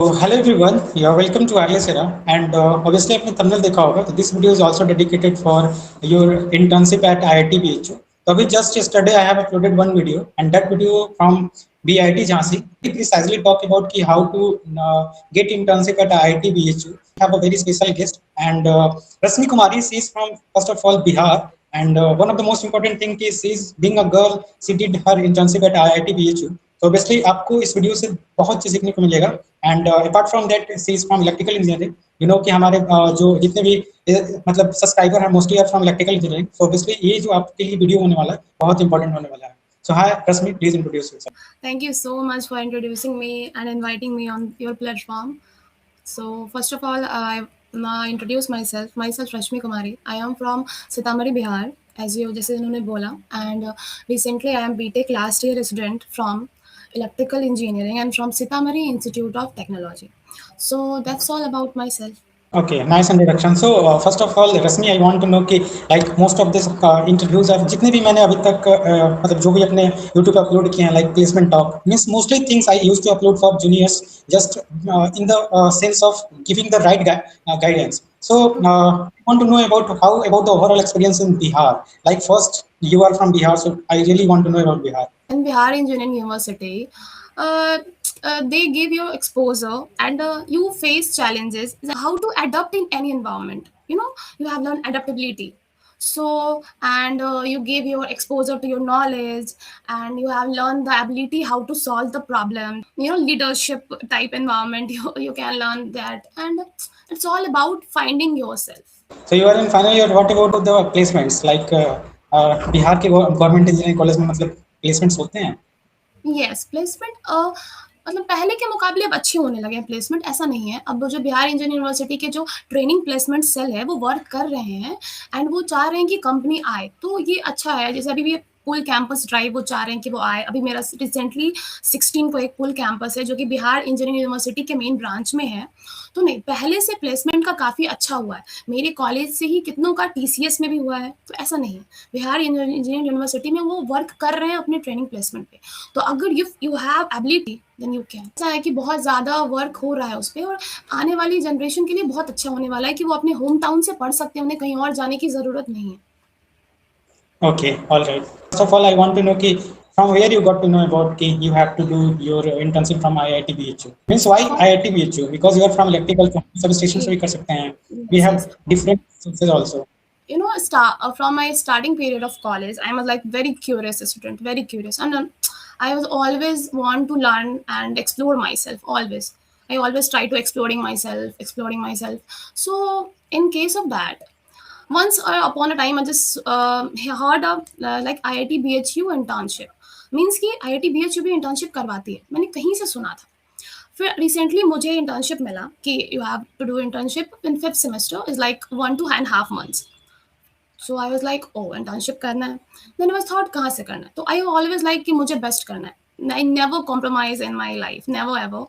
Hello everyone, you're welcome to Wireless Era and obviously आपने thumbnail देखा होगा तो this video is also dedicated for your internship at IIT BHU. तो अभी just yesterday I have uploaded one video and that video from BIT Jhansi. It precisely talk about कि how to get internship at IIT BHU. We have a very special guest and Rasmi Kumari. She is from first of all Bihar and one of the most important thing is she is being a girl. She did her internship at IIT BHU. तो obviously आपको इस video से बहुत चीज सीखने को मिलेगा and apart from that she is from electrical engineering you know कि हमारे जो जितने भी मतलब सब्सक्राइबर हैं mostly are from electrical engineering so obviously ये जो आपके लिए वीडियो होने वाला है बहुत इंपॉर्टेंट होने वाला है so hi Rashmi please introduce yourself Thank you so much for introducing me and inviting me on your platform. So, first of all, I introduce myself. Myself, Rashmi Kumari. I am from Sitamarhi, Bihar, as you जैसे उन्होंने बोला. And recently, I am BTech last year student from Electrical Engineering and from Sitamarhi Institute of Technology. So that's all about myself. Okay, nice introduction. So first of all, Rasmi, I want to know कि like most of this interviews are जितने भी मैंने अभी तक मतलब जो भी अपने YouTube पे अपलोड किए हैं like placement talk means mostly things I used to upload for juniors just in the sense of giving the right guidance. So I want to know about how about the overall experience in Bihar. Like first, you are from Bihar, so I really want to know about Bihar. In Bihar Engineering University, uh, they give you exposure and you face challenges. How to adapt in any environment. You know, you have learned adaptability. So, and you give your exposure to your knowledge, and you have learned the ability how to solve the problem. You know, leadership type environment. You can learn that, and it's all about finding yourself. So you are in final year. What about the placements? Like Bihar के government engineering college में मतलब placements होते हैं? Yes placement मतलब पहले के मुकाबले अब अच्छे होने लगे हैं प्लेसमेंट ऐसा नहीं है अब जो बिहार इंजीनियरिंग यूनिवर्सिटी के जो ट्रेनिंग प्लेसमेंट सेल है वो वर्क कर रहे हैं एंड वो चाह रहे हैं कि कंपनी आए तो ये अच्छा है जैसे अभी भी पुल कैंपस ड्राइव वो चाह रहे हैं कि वो आए अभी मेरा रिसेंटली 16 को एक पुल कैंपस है जो कि बिहार इंजीनियरिंग यूनिवर्सिटी के मेन ब्रांच में है तो नहीं पहले से प्लेसमेंट का काफ़ी अच्छा हुआ है मेरे कॉलेज से ही कितनों का टीसीएस में भी हुआ है तो ऐसा नहीं है बिहार इंजीनियरिंग यूनिवर्सिटी में वो वर्क कर रहे हैं अपने ट्रेनिंग प्लेसमेंट पे तो अगर you have ability then you can ऐसा है कि बहुत ज़्यादा वर्क हो रहा है उस पर और आने वाली जनरेशन के लिए बहुत अच्छा होने वाला है कि वो अपने होम टाउन से पढ़ सकते हैं उन्हें कहीं और जाने की ज़रूरत नहीं है Okay, all right. First of all, I want to know कि from where you got to know about कि you have to do your internship from IIT BHU. Means why IIT BHU? Because you are from electrical substation से भी कर सकते हैं. We have different sources also. You know, from my starting period of college, I was like very curious student, very curious, and I was always want to learn and explore myself. I always try to exploring myself. So, in case of that, once upon a time, I just heard of like IIT BHU internship. Means कि IIT BHU भी internship करवाती है. मैंने कहीं से सुना था. फिर रिसेंटली मुझे इंटर्नशिप मिला कि you have to do internship in 5th semester is like 1.5 months. So I was like oh internship करना है देन आई थॉट कहाँ से करना है तो आई ऑलवेज लाइक कि मुझे बेस्ट करना है I never compromise in my life never ever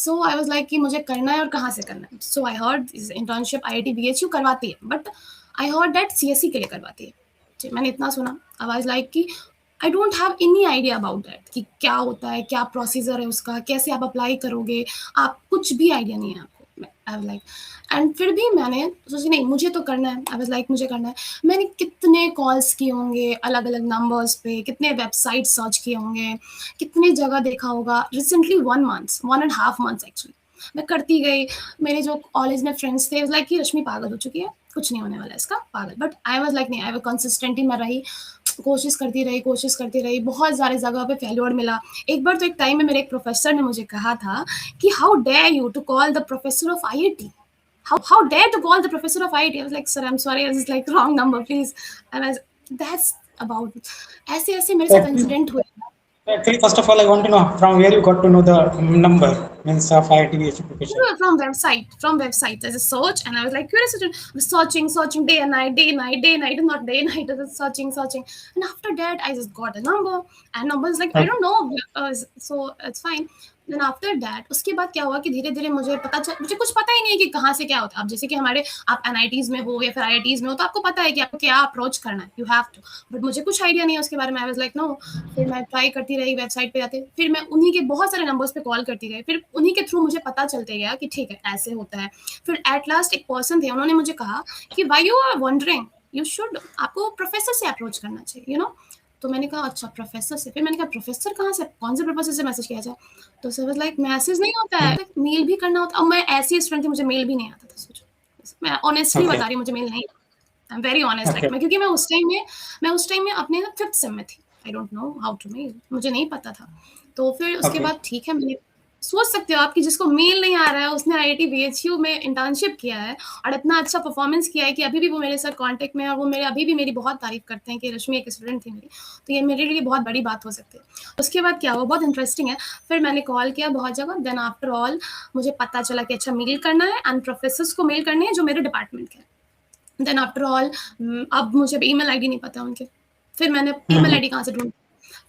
so I was like कि मुझे करना है और कहाँ से करना है so I heard internship IIT BHU करवाती है but I heard that CSE के लिए करवाती है जी मैंने इतना सुना आई वाज लाइक कि I don't have any idea about that कि क्या होता है क्या प्रोसीजर है उसका कैसे आप अप्लाई करोगे आप कुछ भी आइडिया नहीं है आपको आई वाज लाइक एंड फिर भी मैंने सोचा नहीं मुझे तो करना है आई वाज लाइक मुझे करना है मैंने कितने कॉल्स किए होंगे अलग अलग नंबर्स पे कितने वेबसाइट सर्च किए होंगे कितने जगह देखा होगा रिसेंटली 1.5 months एक्चुअली मैं करती गई मेरे जो कॉलेज में फ्रेंड्स थे लाइक कि रश्मि पागल हो चुकी है कुछ नहीं होने वाला इसका पागल बट आई वाज लाइक नहीं आई वाज कंसिस्टेंटली मैं रही कोशिश करती रही बहुत सारे जगह पे फेल्योर मिला एक बार तो एक टाइम में मेरे एक प्रोफेसर ने मुझे कहा था कि how dare you to call the professor of IIT how dare to call the professor of IIT I was like sir I'm sorry this is like wrong number please and that's about ऐसे मेरे साथ incident हुए Actually, first of all, I want to know from where you got to know the number means of IIT BHU profession. From website there's a search and I was like curious I was searching day and night not day and night I was searching and after that I just got a number and number is like I don't know so it's fine then after that उसके बाद क्या हुआ कि धीरे-धीरे मुझे कुछ पता ही नहीं है कि कहाँ से क्या होता है। अब जैसे कि हमारे आप एनआईटीज़ में हो या फिर आईआईटीज़ में हो, तो आपको पता है कि आपको क्या अप्रोच करना है, यू हैव टू। बट मुझे कुछ आइडिया नहीं है उसके बारे में, आई वाज़ लाइक नो। फिर मैं ट्राई करती रही वेबसाइट पे जाके, फिर मैं उन्हीं के बहुत सारे नंबर्स पे कॉल करती गई, फिर उन्हीं के थ्रू मुझे पता चलते गया कि ठीक है, ऐसे होता है। फिर एट लास्ट एक पर्सन थे, उन्होंने मुझे कहा कि why you are wondering, you should आपको प्रोफेसर से अप्रोच करना चाहिए, यू नो। तो मैंने कहा अच्छा प्रोफेसर से, फिर मैंने कहा प्रोफेसर कहाँ से, कौन से प्रोफेसर से मैसेज किया जाए? तो सर वाज़ लाइक मैसेज नहीं होता है, मेल भी करना होता है। और मैं ऐसी स्टूडेंट थी, मुझे मेल भी नहीं आता था, सोचो। मैं ऑनेस्टली ओके, बता रही हूँ, मुझे मेल नहीं, I am very honest, like okay, मैं, क्योंकि मैं उस टाइम में अपने ना 5th सेम में थी। I don't know how to mail, मुझे नहीं पता था। तो फिर उसके ओके। बाद ठीक है, मैंने सोच सकते हो आप कि जिसको मेल नहीं आ रहा है, उसने आईआईटी बीएचयू में इंटर्नशिप किया है और इतना अच्छा परफॉर्मेंस किया है कि अभी भी वो मेरे साथ कांटेक्ट में है और वो मेरे अभी भी मेरी बहुत तारीफ करते हैं कि रश्मि एक स्टूडेंट थी मेरी। तो ये मेरे लिए बहुत बड़ी बात हो सकती है। उसके बाद क्या हुआ, बहुत इंटरेस्टिंग है। फिर मैंने कॉल किया बहुत जगह, देन आफ्टर ऑल मुझे पता चला कि अच्छा मेल करना है एंड प्रोफेसर्स को मेल करने हैं जो मेरे डिपार्टमेंट के हैं। देन आफ्टर ऑल अब मुझे ईमेल आईडी नहीं पता उनके। फिर मैंने ईमेल हम्म, आईडी कहाँ से ढूँढी?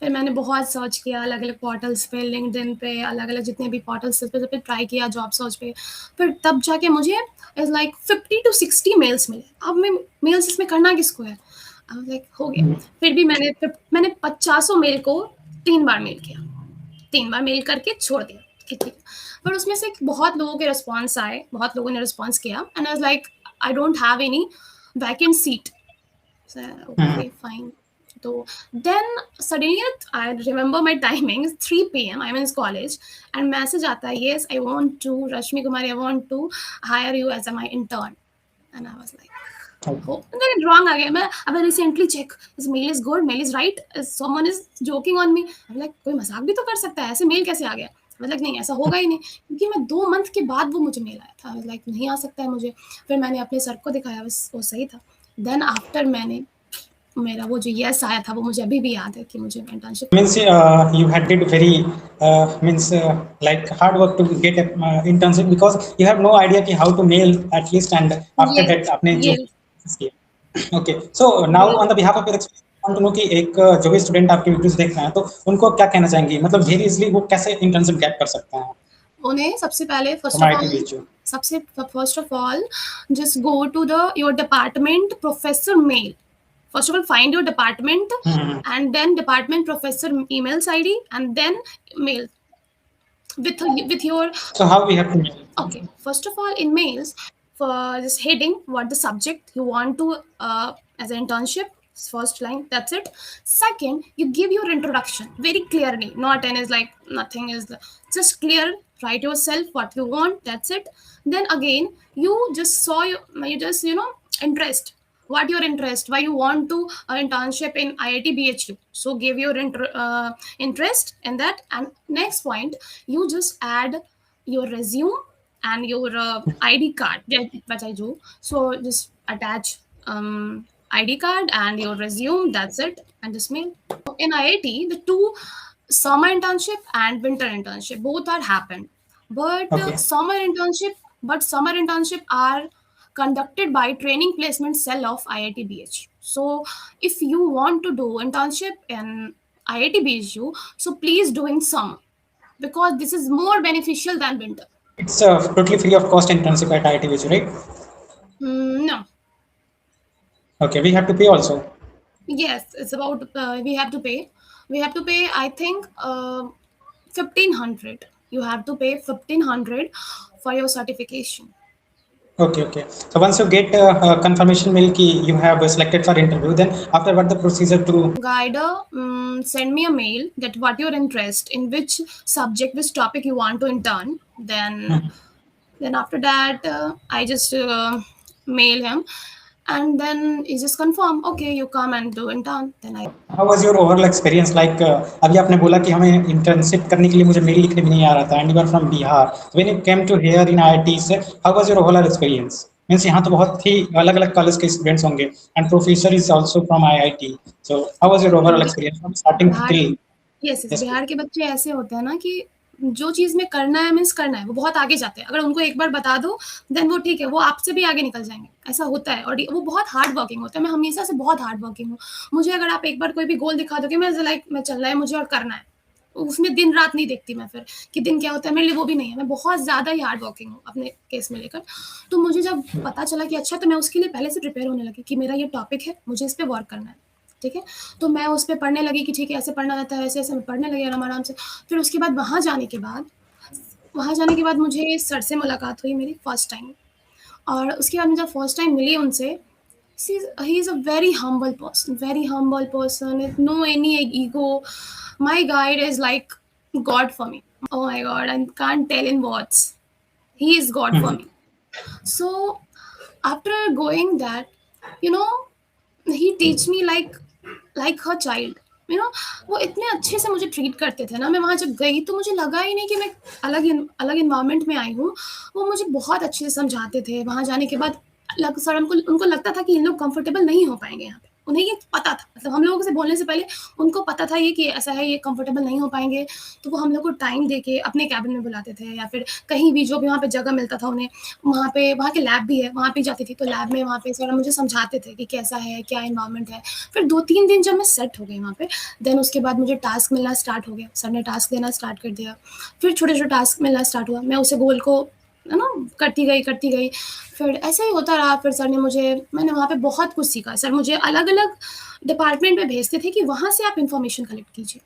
फिर मैंने बहुत सर्च किया अलग-अलग पोर्टल्स पे, लिंक्डइन पे, अलग-अलग जितने भी पोर्टल्स पे, सब पे ट्राई किया, जॉब सर्च पे। फिर तब जाके मुझे इज़ लाइक 50 टू 60 मेल्स मिले। अब मैं मेल्स इसमें करना किसको है? आई वाज़ लाइक हो गया। हम्म, फिर भी मैंने 50 मेल को 3 बार मेल किया। 3 बार मेल करके छोड़ दिया कि ठीक है। पर उसमें से बहुत लोगों के रिस्पॉन्स आए, बहुत लोगों ने रिस्पॉन्स किया and I was like I don't have any vacant seat. So, hmm. okay, fine. So then suddenly I remember my timings 3 p.m. I'm in college and message आता है yes I want to Rashmi Kumari I want to hire you as a my intern and I was like Okay. oh and then wrong आ गया मैं अब recently check this mail is good mail is right someone is joking on me I'm like कोई मजाक भी तो कर सकता है ऐसे मेल कैसे आ गया मतलब नहीं ऐसा होगा ही नहीं क्योंकि मैं 2 मंथ के बाद वो मुझे मेल आया था लाइक नहीं आ सकता है मुझे फिर मैंने अपने सर को दिखाया बस वो सही था देन आफ्टर मैंने मेरा वो जो यस आया था वो मुझे अभी भी याद है कि मुझे internship Means you had did very means like hard work to get a internship because you have no idea कि how to mail at least and after ये that आपने जो ये किया। Okay, so now ये on the behalf of your experience, I want to know कि एक जो भी स्टूडेंट आपके वीडियोस देख रहे हैं तो उनको क्या कहना चाहेंगे मतलब वेरी इजीली वो कैसे इंटर्नशिप गेट कर सकते हैं उन्हें सबसे पहले फ्रॉम आईटी बीच। First of all just go to the your department professor mail first of all find your department and then department professor emails id and then mail with your So how we have to mail? okay first of all in mails for this heading what the subject you want to as an internship first line that's it second you give your introduction very clearly not and is like nothing is just clear write yourself what you want that's it then again you just saw you just interest what your interest why you want to internship in IIT BHU so give your interest in that and next point you just add your resume and your ID card that I do so just attach ID card and your resume that's it and just mail in IIT the two summer internship and winter internship both are happened but Okay. summer internship are conducted by training placement cell of IIT BHU. So if you want to do internship in IIT BHU, so please do in summer because this is more beneficial than winter. It's totally free of cost internship at IIT BHU, right? No, Okay, we have to pay also. yes, it's about we have to pay. We have to pay. I think 1,500. You have to pay 1,500 for your certification. Okay, okay. So once you get confirmation mail ki you have selected for interview, then after what the procedure to Guider, send me a mail that what your interest in which subject, which topic you want to intern. Then after that, I just mail him, and then he just confirm. Okay, you come and do intern. Then I how was your overall experience like अभी आपने बोला कि हमें internship करने के लिए मुझे mail लिखने भी नहीं आ रहा था and you are from Bihar when you came to here in IIT से how was your overall experience means यहाँ तो बहुत ही अलग अलग कॉलेज के स्टूडेंट्स होंगे and professor is also from IIT so how was your overall experience from starting Bihar till yes yes yes Bihar के बच्चे ऐसे होते हैं ना कि जो चीज में करना है मीन्स करना है वो बहुत आगे जाते हैं अगर उनको एक बार बता दो देन वो ठीक है वो आपसे भी आगे निकल जाएंगे ऐसा होता है और वो बहुत हार्ड वर्किंग होता है मैं हमेशा से बहुत हार्ड वर्किंग हूँ मुझे अगर आप एक बार कोई भी गोल दिखा दोगे मैं लाइक मैं चल रहा है मुझे और करना है उसमें दिन रात नहीं देखती मैं, फिर कि दिन क्या होता है मेरे लिए वो भी नहीं है, मैं बहुत ज़्यादा ही हार्ड वर्किंग हूँ अपने केस में लेकर। तो मुझे जब पता चला कि अच्छा, तो मैं उसके लिए पहले से प्रिपेयर होने लगी कि मेरा ये टॉपिक है, मुझे इस पे वर्क करना है, ठीक है। तो मैं उस पे पढ़ने लगी कि ठीक है ऐसे पढ़ना रहता है, ऐसे-ऐसे मैं पढ़ने लगी आराम-आराम से। फिर उसके बाद वहाँ जाने के बाद मुझे सर से मुलाकात हुई मेरी फर्स्ट टाइम, और उसके बाद मैं जब फर्स्ट टाइम मिली उनसे, he is a very humble person, no any ego. My guide is like God for me. Oh my God, I can't tell in words. He is God for me. So after going that, you know, he teach me like her child. You know, वो इतने अच्छे से मुझे treat करते थे ना, मैं वहाँ जब गई तो मुझे लगा ही नहीं कि मैं अलग इन्वायरमेंट में आई हूँ। वो मुझे बहुत अच्छे से समझाते थे। वहाँ जाने के बाद सर उनको लगता था कि इन लोग कंफर्टेबल नहीं हो पाएंगे यहाँ पे, उन्हें ये पता था, मतलब हम लोगों से बोलने से पहले उनको पता था ये कि ऐसा है, ये कंफर्टेबल नहीं हो पाएंगे। तो वो हम लोग को टाइम देके अपने कैबिन में बुलाते थे, या फिर कहीं भी जो भी वहाँ पे जगह मिलता था उन्हें, वहाँ के लैब भी है, वहाँ पे जाती थी, तो लैब में वहाँ पे सर मुझे समझाते थे कि कैसा है, क्या इन्वायरमेंट है। फिर 2-3 दिन जब मैं सेट हो गई वहाँ पे, देन उसके बाद मुझे टास्क मिलना स्टार्ट हो गया, सर ने टास्क देना स्टार्ट कर दिया। फिर छोटे-छोटे टास्क मिलना स्टार्ट हुआ, मैं उसे गोल को करती गई। फिर ऐसे ही होता रहा। फिर मैंने वहाँ पे बहुत कुछ सीखा। सर मुझे अलग-अलग डिपार्टमेंट में भेजते थे कि वहाँ से आप इन्फॉर्मेशन कलेक्ट कीजिए।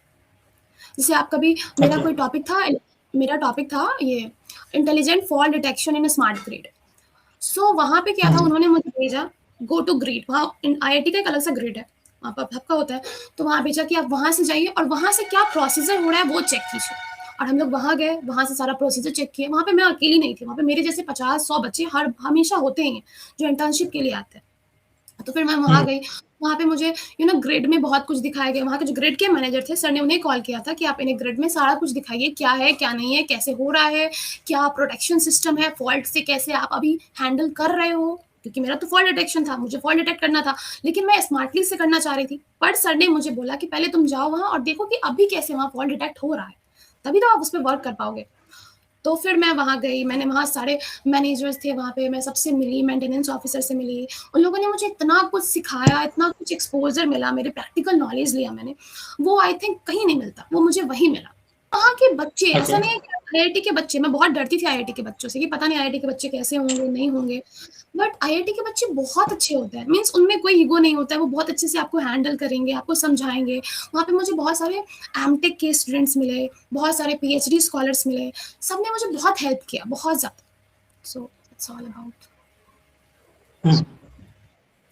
जैसे आप कभी मेरा टॉपिक था ये intelligent fall detection in a smart grid. So वहाँ पे क्या था, उन्होंने मुझे भेजा गो टू ग्रिड, वहाँ आईआईटी का एक अलग सा ग्रिड है, वहाँ पर सबका होता है। तो वहाँ भेजा कि आप वहाँ से जाइए और वहाँ से क्या प्रोसीजर हो रहा है वो चेक कीजिए। और हम लोग वहाँ गए, वहाँ से सारा प्रोसीजर चेक किए। वहाँ पे मैं अकेली नहीं थी, वहाँ पे मेरे जैसे 50-100 बच्चे हमेशा होते ही हैं जो इंटर्नशिप के लिए आते हैं। तो फिर मैं वहाँ गई, वहाँ पे मुझे ग्रिड में बहुत कुछ दिखाया गया। वहाँ के जो ग्रिड के मैनेजर थे, सर ने उन्हें कॉल किया था कि आप इन्हें ग्रिड में सारा कुछ दिखाइए, क्या है, क्या नहीं है, कैसे हो रहा है, क्या प्रोटेक्शन सिस्टम है, फॉल्ट से कैसे आप अभी हैंडल कर रहे हो। क्योंकि मेरा तो फॉल्ट डिटेक्शन था, मुझे फॉल्ट डिटेक्ट करना था, लेकिन मैं स्मार्टली से करना चाह रही थी। पर सर ने मुझे बोला कि पहले तुम जाओ वहाँ और देखो कि अभी कैसे वहाँ फॉल्ट डिटेक्ट हो रहा है, तभी तो आप उस पर वर्क कर पाओगे। तो फिर मैं वहाँ गई, मैंने वहाँ सारे मैनेजर्स थे वहाँ पे, मैं सबसे मिली, मेंटेनेंस ऑफिसर से मिली। उन लोगों ने मुझे इतना कुछ सिखाया, इतना कुछ एक्सपोज़र मिला, मेरे प्रैक्टिकल नॉलेज लिया मैंने, वो आई थिंक कहीं नहीं मिलता, वो मुझे वहीं मिला। वहाँ के बच्चे ऐसा नहीं है कि आईआईटी के बच्चे, मैं बहुत डरती थी आईआईटी के बच्चों से कि पता नहीं आईआईटी के बच्चे कैसे होंगे, नहीं होंगे। बट आईआईटी के बच्चे बहुत अच्छे होते हैं, मीन्स उनमें कोई ईगो नहीं होता है, वो बहुत अच्छे से आपको हैंडल करेंगे, आपको समझाएँगे। वहाँ पे मुझे बहुत सारे एमटेक के स्टूडेंट्स मिले, बहुत सारे पीएचडी स्कॉलर्स मिले, सबने मुझे बहुत हेल्प किया, बहुत ज़्यादा। So it's all about.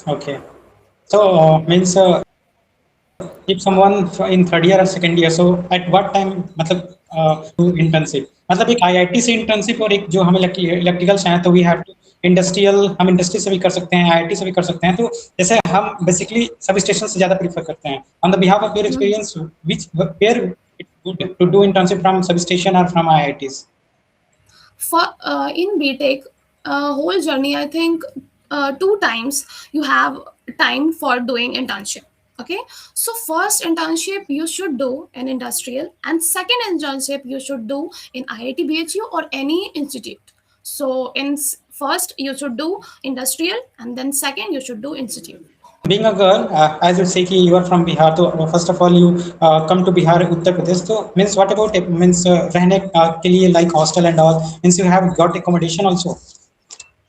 Okay. So means if someone in third year or second year, so at what time मतलब do internship, मतलब एक आईआईटी से इंटर्नशिप और एक जो हमें इलेक्ट्रिकल से है, तो वी हैव टू इंडस्ट्रियल, हम इंडस्ट्री से भी कर सकते हैं, आईआईटी से भी कर सकते हैं। तो जैसे हम बेसिकली सब स्टेशन से ज़्यादा प्रीफर करते हैं on the behalf of your experience, which where it's good to do internship from sub station और from IITs? For in BTech whole journey, I think 2 times you have time for doing internship. Okay, so first internship you should do in industrial, and second internship you should do in IIT BHU or any institute. So first you should do industrial, and then second you should do institute. Being a girl, as you say कि you are from Bihar, तो first of all you come to Bihar, Uttar Pradesh, तो means what about means रहने के लिए like hostel and all, means you have got accommodation also?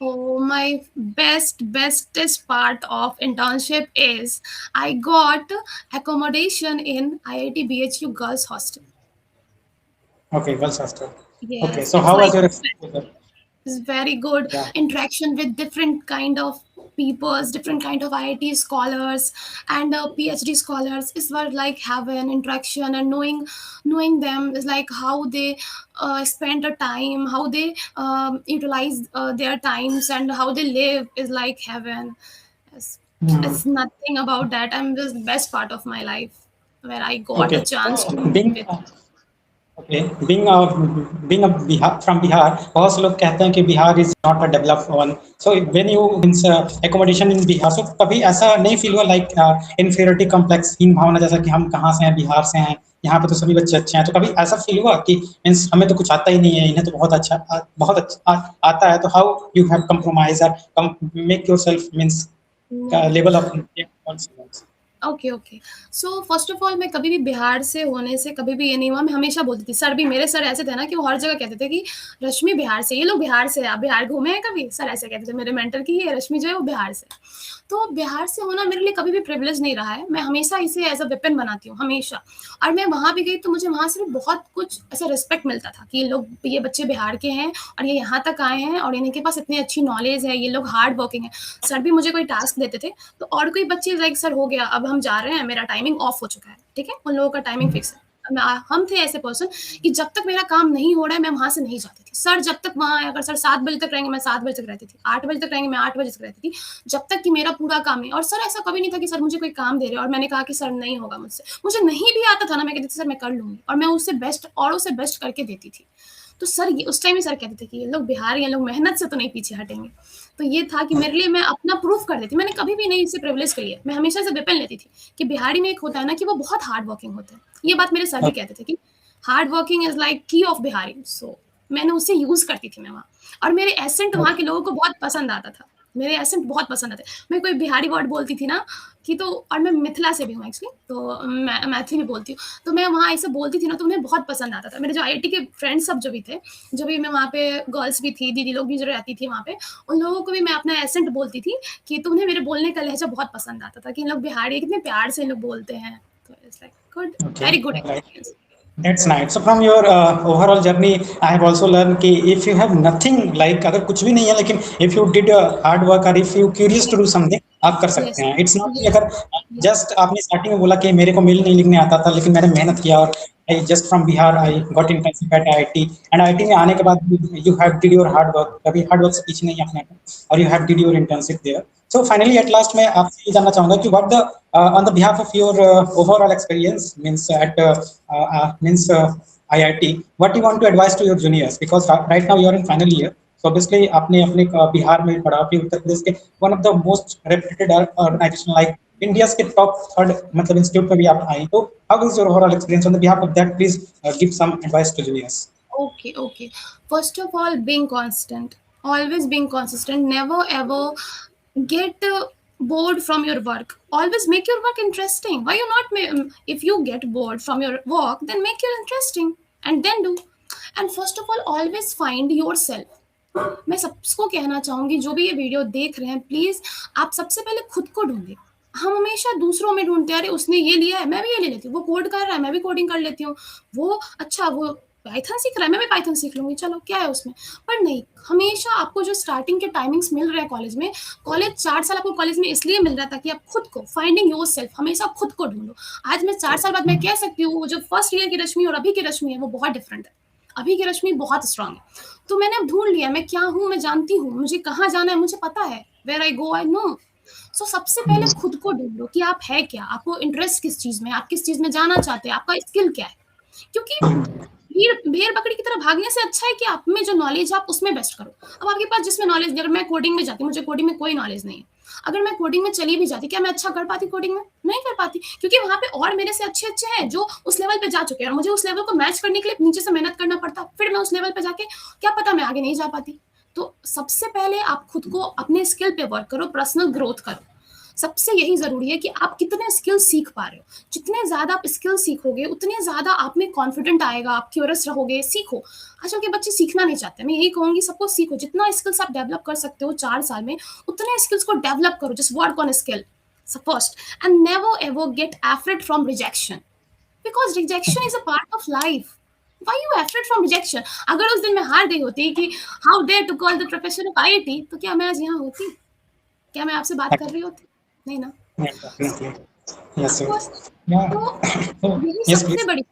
Oh, my bestest part of internship is I got accommodation in IIT BHU girls hostel. Okay, girls hostel. Yes, Okay, so it's how was like your experience there? it's very good Yeah. interaction with different kind of peoples, different kind of IIT scholars and PhD scholars. It's were like heaven. Interaction and knowing them is like how they spend the time, how they utilize their times, and how they live is like heaven. It's nothing about that. I'm just the best part of my life where I got a Okay, chance so to being with. okay, being a Bihar, from Bihar, बहुत से लोग कहते हैं कि Bihar is not a developed one. So when you means accommodation in Bihar, so कभी ऐसा नहीं feel हुआ like inferiority complex, हीन भावना, जैसा कि हम कहाँ से हैं, बिहार से हैं, यहाँ पे तो सभी बच्चे अच्छे हैं, तो कभी ऐसा फील हुआ कि मीन्स हमें तो कुछ आता ही नहीं है, इन्हें तो बहुत अच्छा आता है, तो how you have compromise or make yourself means No. level of okay, okay. So first of all मैं कभी भी बिहार से होने से कभी भी ये नहीं हुआ, मैं हमेशा बोलती थी, सर भी मेरे सर ऐसे थे ना कि वो हर जगह कहते थे कि रश्मि बिहार से, ये लोग बिहार से है, आप बिहार घूमे हैं कभी? सर ऐसे कहते थे मेरे मेंटर की ये रश्मि जो है वो बिहार से है। तो बिहार से होना मेरे लिए कभी भी प्रिविलेज नहीं रहा है, मैं हमेशा इसे एज़ अ वेपन बनाती हूँ, हमेशा। और मैं वहाँ भी गई तो मुझे वहाँ से भी बहुत कुछ ऐसा रिस्पेक्ट मिलता था कि ये बच्चे बिहार के हैं और ये यहाँ तक आए हैं और इनके पास इतनी अच्छी नॉलेज है, ये लोग हार्ड वर्किंग है। सर भी मुझे कोई टास्क देते थे तो और कोई बच्चे लाइक सर हो गया, अब हम जा रहे हैं, मेरा टाइमिंग ऑफ हो चुका है, ठीक है? उन लोगों का टाइमिंग फिक्स है। हम थे ऐसे पर्सन कि जब तक मेरा काम नहीं हो रहा है मैं वहां से नहीं जाती थी। सर जब तक वहां, अगर सर 7 बजे तक रहेंगे मैं 7 बजे तक रहती थी, 8 बजे तक रहेंगे मैं 8 बजे तक रहती थी, जब तक कि मेरा पूरा काम नहीं। और सर ऐसा कभी नहीं था कि सर मुझे कोई काम दे रहे और मैंने कहा कि सर नहीं होगा मुझसे, मुझे नहीं भी आता था ना, मैं कहती थी सर मैं कर लूंगी, और मैं उससे बेस्ट और उसे बेस्ट करके देती थी। तो सर ये उस टाइम ही सर कहते थे कि ये लोग बिहारी, ये लोग मेहनत से तो नहीं पीछे हटेंगे। तो ये था कि मेरे लिए मैं अपना प्रूफ कर देती, मैंने कभी भी नहीं इससे प्रिविलेज के लिए, मैं हमेशा से वेपन लेती थी कि बिहारी में एक होता है ना कि वो बहुत हार्ड वर्किंग होते हैं। ये बात मेरे सर भी कहते थे कि हार्ड वर्किंग इज लाइक की ऑफ बिहारी। सो मैंने उसे यूज करती थी मैं वहाँ, और मेरे एसेंट वहाँ के लोगों को बहुत पसंद आता था, मेरे एसेंट बहुत पसंद आते। मैं कोई बिहारी वर्ड बोलती थी ना कि तो, और मैं मिथिला से भी हूँ एक्चुअली, तो मैं मैथिली भी बोलती हूँ, तो मैं वहाँ ऐसे बोलती थी ना तो उन्हें बहुत पसंद आता था। मेरे जो आईआईटी के फ्रेंड्स सब जो भी थे, जो भी मैं वहाँ पे गर्ल्स भी थी, दीदी लोग भी जो रहती थी वहाँ पे, उन लोगों को भी मैं अपना एसेंट बोलती थी कि तो उन्हें मेरे बोलने का लहजा बहुत पसंद आता था कि इन लोग बिहारी कितने प्यार से इन लोग बोलते हैं। तो it's like good, Okay, very good right. Experience. That's nice. So from your overall journey, I have also learned कि if you have nothing, like अगर कुछ भी नहीं है लेकिन if you did hard work or if you curious to do something, आप कर सकते यस, हैं. It's not कि यस, अगर यस, just आपने starting में बोला कि मेरे को मेल नहीं लिखने आता था लेकिन मैंने मेहनत किया और I just from Bihar I got internship at IIT and IIT में आने के बाद you have did your hard work. कभी hard work से पीछे नहीं हटना है और you have did your internship there. So finally at last मैं आपसे ये जानना चाहूंगा कि what the on the behalf of your overall experience means at means IIT, what you want to advise to your juniors because right now you are in final year. So obviously आपने अपने बिहार में पढ़ा, फिर उत्तर प्रदेश के one of the most reputed organization like India's के top third मतलब institute में भी आप आई, तो how is your overall experience on the behalf of that? Please give some advice to juniors. okay, okay. First of all, being constant, always being consistent, never ever get bored from your work, always make your work interesting. Why you not if you get bored from your work, then make it interesting and then do. And first of all, always find yourself. मैं सबको कहना चाहूंगी जो भी ये video देख रहे हैं, प्लीज आप सबसे पहले खुद को ढूंढिए। हम हमेशा दूसरों में ढूंढते हैं, अरे उसने ये लिया है मैं भी ये ले लेती हूँ, वो कोड कर रहा है मैं भी कोडिंग कर लेती हूँ, वो अच्छा वो पाइथन सीख रहा है मैं भी पाइथन सीख लूंगी, चलो क्या है उसमें। पर नहीं, हमेशा आपको जो स्टार्टिंग के टाइमिंग्स मिल रहे हैं कॉलेज में, कॉलेज 4 साल आपको कॉलेज में इसलिए मिल रहा था कि आप खुद को फाइंडिंग योर सेल्फ, हमेशा खुद को ढूंढो। आज मैं 4 साल बाद मैं कह सकती हूँ जो फर्स्ट ईयर की रश्मि और अभी की रश्मि है वो बहुत डिफरेंट है। अभी की रश्मि बहुत स्ट्रांग है, तो मैंने अब ढूंढ लिया मैं क्या हूँ, मैं जानती हूँ मुझे कहाँ जाना है, मुझे पता है where I go I know. सो सबसे पहले खुद को ढूंढो कि आप है क्या, आपको इंटरेस्ट किस चीज में, आप किस चीज में जाना चाहते हैं, आपका स्किल क्या है। क्योंकि भेड़ भेड़ बकरी की तरह भागने से अच्छा है कि आप में जो नॉलेज है आप उसमें बेस्ट करो। अब आपके पास जिसमें नॉलेज, अगर मैं कोडिंग में जाती, मुझे कोडिंग में कोई नॉलेज नहीं है, अगर मैं कोडिंग में चली भी जाती, क्या मैं अच्छा कर पाती कोडिंग में? नहीं कर पाती, क्योंकि वहां पे और मेरे से अच्छे अच्छे हैं जो उस लेवल पे जा चुके हैं और मुझे उस लेवल को मैच करने के लिए नीचे से मेहनत करना पड़ता, फिर मैं उस लेवल पे जाके क्या पता मैं आगे नहीं जा पाती। तो सबसे पहले आप खुद को अपने स्किल पे वर्क करो, पर्सनल ग्रोथ करो। सबसे यही जरूरी है कि आप कितने स्किल सीख पा रहे हो। जितने ज्यादा आप स्किल सीखोगे उतने ज्यादा आप में कॉन्फिडेंट आएगा, आप क्यूरियस रहोगे, सीखो। आजकल के बच्चे सीखना नहीं चाहते, मैं यही कहूंगी सबको सीखो, जितना स्किल्स आप डेवलप कर सकते हो 4 साल में उतने स्किल्स को डेवलप करो, just work on skill first and never ever get afraid from rejection, because rejection is a part of life. Why you afraid from rejection? अगर उस दिन मैं हार गई होती कि how dare to call the profession of IIT, तो क्या मैं आज यहाँ होती? क्या मैं आपसे बात कर रही होती? नहीं ना। Yeah, definitely. Yes, sir. बस, Yeah. तो So, यही yes, सबसे please. बड़ी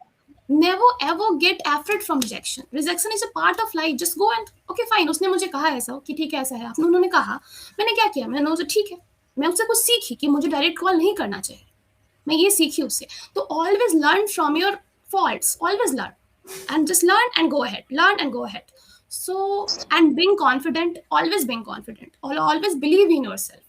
never ever get afraid from rejection. Rejection is a part of life, just go and okay fine. उसने मुझे कहा ऐसा कि ठीक है ऐसा है, आपने उन्होंने कहा, मैंने क्या किया, मैंने उसे ठीक है, मैं उससे कुछ सीखी कि मुझे डायरेक्ट कॉल नहीं करना चाहिए, मैं ये सीखी उससे। तो always learn from your faults, always learn and just learn and go ahead, learn and go ahead. So and being confident, always being confident, always believe in yourself.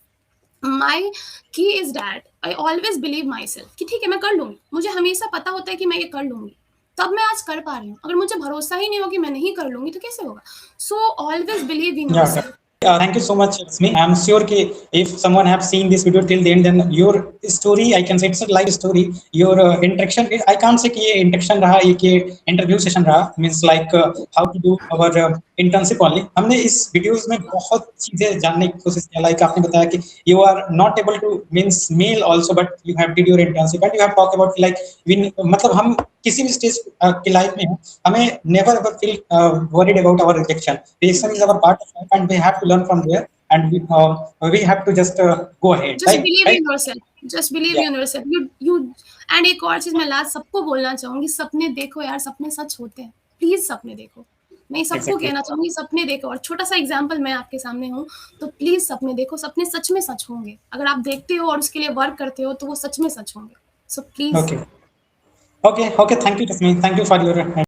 My key is that I always believe myself कि ठीक है मैं कर लूंगी, मुझे हमेशा पता होता है कि मैं ये कर लूंगी, तब मैं आज कर पा रही हूँ। अगर मुझे भरोसा ही नहीं हो कि मैं नहीं कर लूंगी तो कैसे होगा। So always believe in your Yeah, self. Thank you so much, Rasmi. I'm sure कि if someone have seen this video till the end, then your story, I can say it's a life story. Your interaction, I can't say कि ये interaction रहा, ये interview session रहा, means like how to do our internship only. हमने इस videos में बहुत चीजें जानने की कोशिश किया. Like आपने बताया कि you are not able to means mail also, but you have did your internship and you have talked about like मतलब हम किसी भी स्टेज की लाइफ में हमें never ever feel worried about our rejection. Rejection is our part of life and we have to learn from there and we have to just go ahead. Just right believe right. in yourself. Just believe in yourself. You and एक और चीज मैं last सबको बोलना चाहूंगी, सपने देखो यार, सपने सच होते हैं. प्लीज सपने देखो. मैं सबको कहना चाहूंगी सपने देखो. और छोटा सा एग्जांपल मैं आपके सामने हूँ, तो प्लीज सपने देखो. सपने सच में सच होंगे. अगर आप देखते हो और उसके लिए वर्क करते हो तो वो सच में सच होंगे. So please. Okay okay okay. Thank you Rashmi. Thank you for your